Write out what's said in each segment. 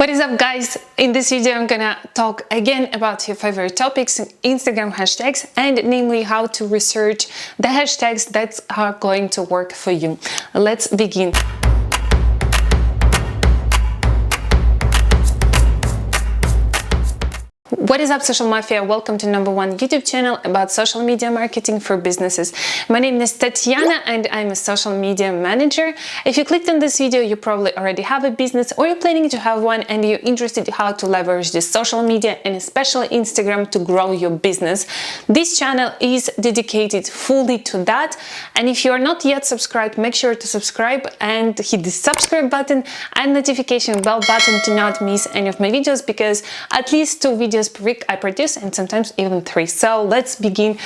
What is up, guys? In this video I'm gonna talk again about your favorite topics, Instagram hashtags, and namely how to research the hashtags that are going to work for you. Let's begin. What is up, social mafia? Welcome to #1 YouTube channel about social media marketing for businesses. My name is Tatiana and I'm a social media manager. If you clicked on this video, you probably already have a business or you're planning to have one and you're interested in how to leverage this social media and especially Instagram to grow your business. This channel is dedicated fully to that. And if you are not yet subscribed, make sure to subscribe and hit the subscribe button and notification bell button to not miss any of my videos, because at least 2 videos per week I produce, and sometimes even 3. So let's begin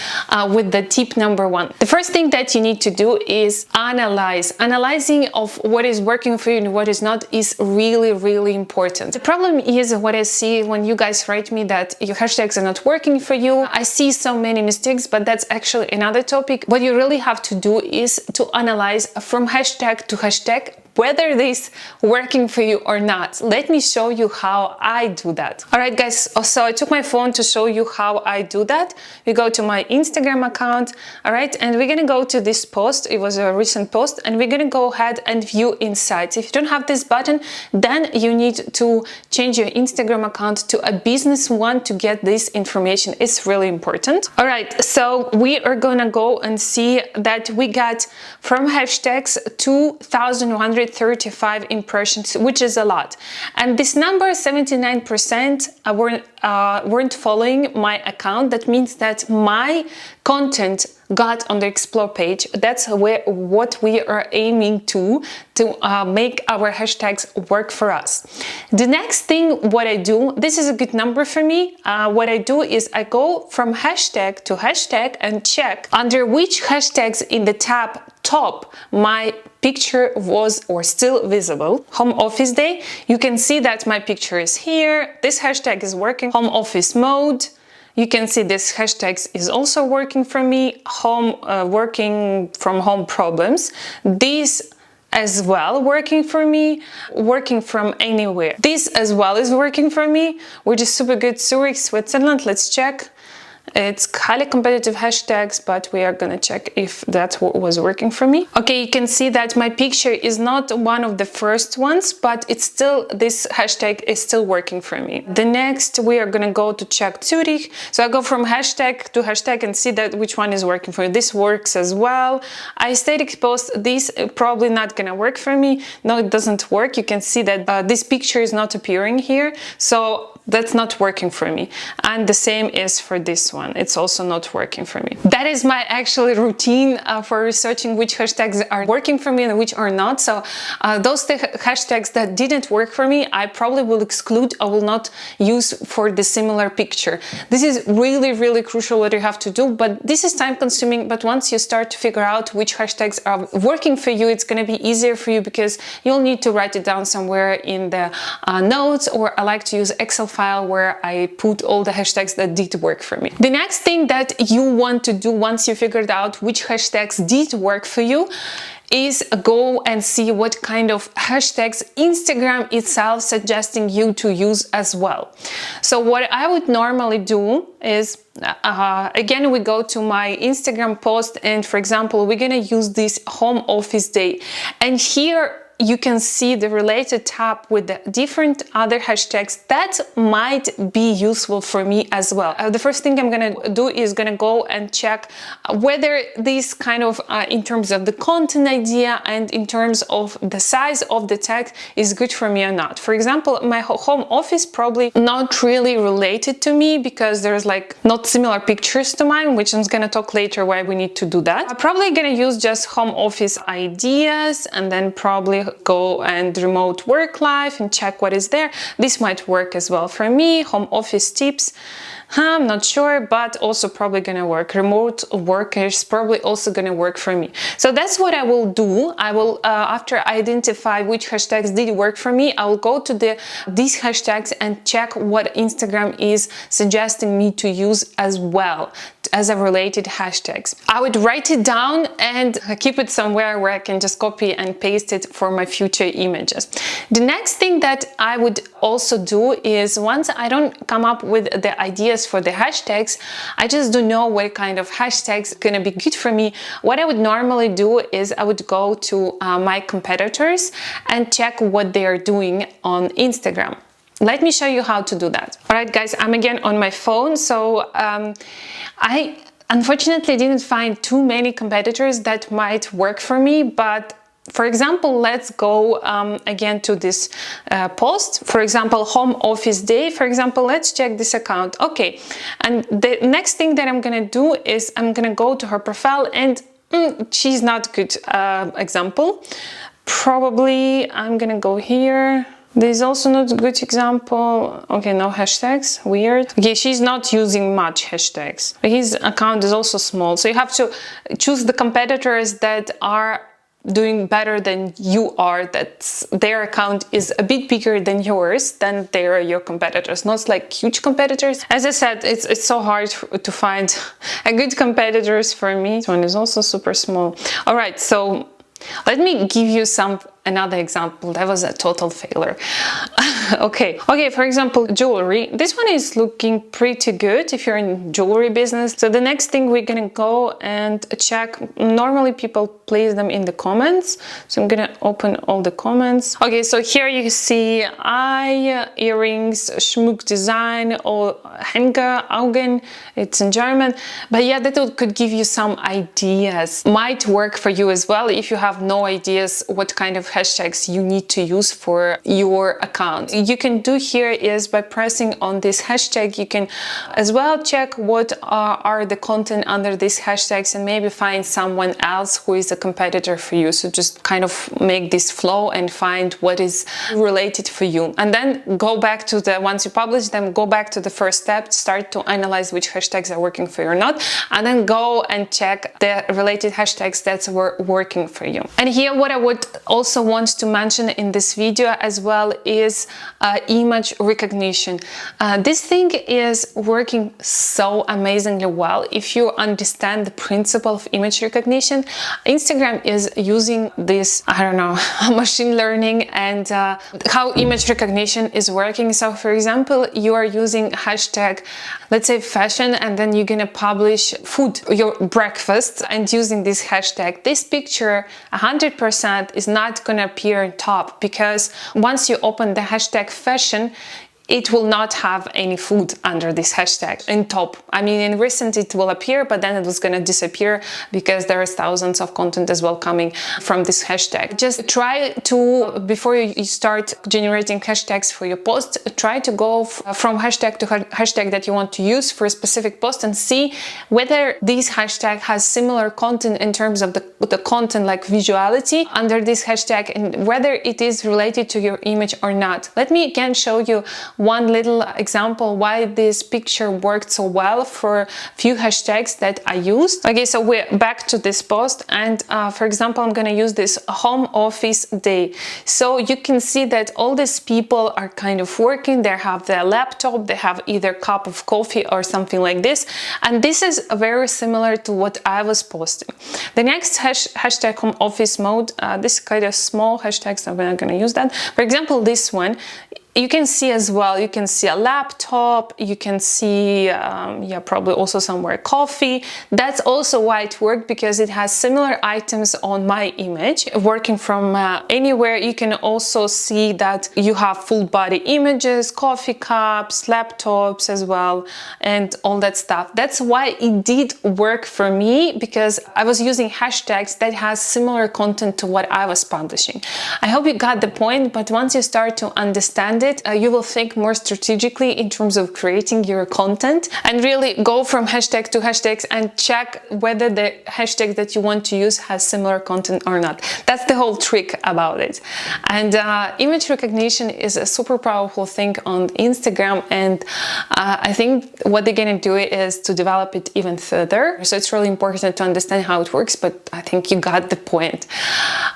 with the tip #1. The first thing that you need to do is analyze. Analyzing of what is working for you and what is not is really important. The problem is what I see when you guys write me that your hashtags are not working for you. I see so many mistakes, but that's actually another topic. What you really have to do is to analyze from hashtag to hashtag whether this working for you or not. Let me show you how I do that. All right, guys, so I took my phone to show you how I do that. We go to my Instagram account, all right, and we're gonna go to this post. It was a recent post, and we're gonna go ahead and view insights. If you don't have this button, then you need to change your Instagram account to a business one to get this information. It's really important. All right, so we are gonna go and see that we got from hashtags 2,135 impressions, which is a lot. And this number, 79%, weren't following my account. That means that my content got on the explore page. That's what we are aiming to make our hashtags work for us. The next thing, what I do, this is a good number for me. What I do is I go from hashtag to hashtag and check under which hashtags in the tab top my picture was or still visible. Home office day, you can see that my picture is here. This hashtag is working. Home office mode, you can see this hashtag is also working for me. Working from home problems, this as well working for me. Working from anywhere, this as well is working for me, which is super good. Zurich, Switzerland, let's check. It's highly competitive hashtags, but we are gonna check if that was working for me. Okay, you can see that my picture is not one of the first ones, but it's still, this hashtag is still working for me. The next, we are gonna go to check Zurich. So I go from hashtag to hashtag and see that which one is working for me. This works as well. I static post, this probably not gonna work for me. No, it doesn't work. You can see that this picture is not appearing here. So that's not working for me. And the same is for this one. It's also not working for me. That is my actual routine for researching which hashtags are working for me and which are not. So those hashtags that didn't work for me, I probably will exclude. I will not use for the similar picture. This is really crucial what you have to do, but this is time consuming. But once you start to figure out which hashtags are working for you, it's going to be easier for you because you'll need to write it down somewhere in the notes, or I like to use Excel file where I put all the hashtags that did work for me. The next thing that you want to do once you figured out which hashtags did work for you is go and see what kind of hashtags Instagram itself suggesting you to use as well. So what I would normally do is again, we go to my Instagram post, and for example, we're gonna use this home office day, and here you can see the related tab with the different other hashtags that might be useful for me as well. The first thing I'm gonna do is gonna go and check whether this kind of in terms of the content idea and in terms of the size of the tag is good for me or not. For example, my home office probably not really related to me because there's like not similar pictures to mine, which I'm gonna talk later why we need to do that. I'm probably gonna use just home office ideas and then probably go and remote work life and check what is there. This might work as well for me. Home office tips, I'm not sure, but also probably gonna work. Remote work is probably also gonna work for me. So that's what I will do. I will, after I identify which hashtags did work for me, I will go to these hashtags and check what Instagram is suggesting me to use as well as a related hashtags. I would write it down and keep it somewhere where I can just copy and paste it for my future images. The next thing that I would also do is, once I don't come up with the ideas for the hashtags, I just don't know what kind of hashtags gonna be good for me. What I would normally do is I would go to my competitors and check what they are doing on Instagram. Let me show you how to do that. All right, guys, I'm again on my phone. So I unfortunately didn't find too many competitors that might work for me, but for example, let's go again to this post. For example, home office day. For example, let's check this account. Okay, and the next thing that I'm gonna do is I'm gonna go to her profile, and she's not good example. Probably I'm gonna go here. There's also not a good example. Okay, no hashtags, weird. Okay, she's not using much hashtags. His account is also small, so you have to choose the competitors that are doing better than you are, that their account is a bit bigger than yours, then they are your competitors, not like huge competitors. As I said, it's so hard to find a good competitors for me. This one is also super small. All right, so let me give you another example. That was a total failure. Okay, for example, jewelry. This one is looking pretty good if you're in jewelry business. So the next thing we're gonna go and check. Normally people place them in the comments. So I'm gonna open all the comments. Okay, so here you see eye, earrings, Schmuck design, or Hänge, Augen. It's in German. But yeah, that could give you some ideas. Might work for you as well if you have no ideas what kind of hashtags you need to use for your account. You can do here is by pressing on this hashtag, you can as well check what are the content under these hashtags and maybe find someone else who is a competitor for you. So just kind of make this flow and find what is related for you. And then go back to once you publish them, go back to the first step, start to analyze which hashtags are working for you or not, and then go and check the related hashtags that were working for you. And here what I would also want to mention in this video as well is image recognition. This thing is working so amazingly well if you understand the principle of image recognition. Instagram is using this, I don't know, machine learning and how image recognition is working. So for example, you are using hashtag, let's say fashion, and then you're gonna publish food, your breakfast, and using this hashtag, this picture 100% is not gonna appear on top, because once you open the hashtag fashion, it will not have any food under this hashtag in top. I mean, in recent it will appear, but then it was gonna disappear because there is thousands of content as well coming from this hashtag. Just try to, before you start generating hashtags for your post, try to go from hashtag to hashtag that you want to use for a specific post and see whether this hashtag has similar content in terms of the content, like visuality under this hashtag, and whether it is related to your image or not. Let me again show you one little example why this picture worked so well for a few hashtags that I used. Okay, so we're back to this post, and for example, I'm gonna use this home office day. So you can see that all these people are kind of working, they have their laptop, they have either a cup of coffee or something like this, and this is very similar to what I was posting. The next hashtag home office mode, this kind of small hashtags, so we're not gonna use that. For example, this one, you can see as well, you can see a laptop, you can see, yeah, probably also somewhere coffee. That's also why it worked, because it has similar items on my image. Working from anywhere, you can also see that you have full body images, coffee cups, laptops as well, and all that stuff. That's why it did work for me, because I was using hashtags that has similar content to what I was publishing. I hope you got the point, but once you start to understand it, you will think more strategically in terms of creating your content and really go from hashtag to hashtags and check whether the hashtag that you want to use has similar content or not. That's the whole trick about it. And image recognition is a super powerful thing on Instagram, and I think what they're gonna do is to develop it even further. So it's really important to understand how it works, but I think you got the point.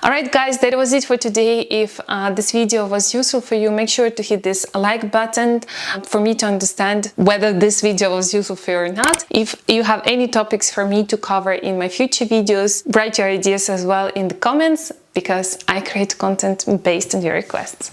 All right, guys, that was it for today. If this video was useful for you, make sure to hit this like button for me to understand whether this video was useful for you or not. If you have any topics for me to cover in my future videos, write your ideas as well in the comments. because I create content based on your requests.